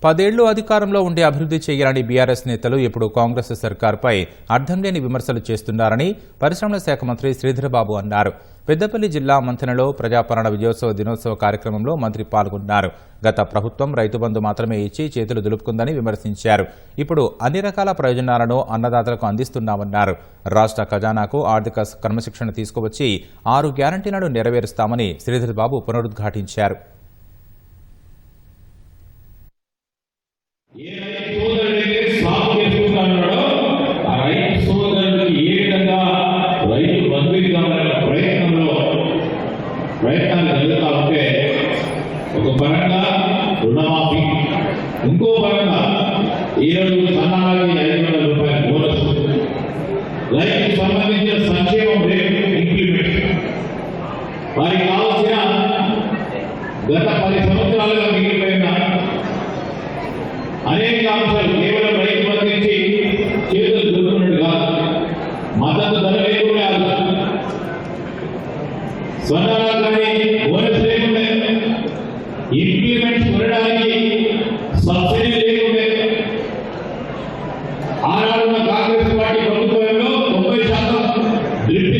10 ఏళ్లు అధికారంలో ఉండి అభివృద్ధి చేయాలని బీఆర్ఎస్ నేతలు ఇప్పుడు కాంగ్రెస్ సర్కార్పై అర్థం లేని విమర్శలు చేస్తున్నారని పరిశ్రమల శాఖ మంత్రి శ్రీధర్బాబు అన్నారు. పెద్దపల్లి జిల్లా మంథనలో ప్రజాపాలన విజయోత్సవ దినోత్సవ కార్యక్రమంలో మంత్రి పాల్గొన్నారు. గత ప్రభుత్వం రైతు బంధు మాత్రమే ఇచ్చి చేతులు దులుపుకుందని విమర్శించారు. ఇప్పుడు అన్ని రకాల ప్రయోజనాలను అన్నదాతలకు అందిస్తున్నామన్నారు. రాష్ట్ర ఖజానాకు ఆర్థిక క్రమశిక్షణ తీసుకువచ్చి 6 గ్యారంటీలను నెరవేరుస్తామని శ్రీధర్బాబు పునరుద్ఘాటించారు. ఏ రైతు సోదరుడైతే సాగు చేసుకుంటున్నాడో ఆ రైతు సోదరుడికి ఏ విధంగా రైతు బంధువుల ప్రయత్నాలు జరుగుతూ ఉంటే ఒక పరంగా రుణమాఫీ, ఇంకో పరంగా ఈరోజు సన్నాహాలకి 500 రూపాయల బోనస్, రైతుకు సంబంధించిన సంక్షేమం రేపు ఇంప్లిమెంట్, వారికి కావాల్సిన గత 10 సంవత్సరాలుగా మిగిలిపోయిన అనేక అంశాలు కేవలం రైతు బంధించి చేతులు దులుపుకున్నట్టు కాదు, మద్దతు ధర లేకుండా స్వర్ణాలు కానీ బోనస్ లేకుండా ఇంప్లిమెంట్స్ కొనడానికి సబ్సిడీ లేకుండా ఆనాడున్న కాంగ్రెస్ పార్టీ ప్రభుత్వంలో 90% డ్రిప్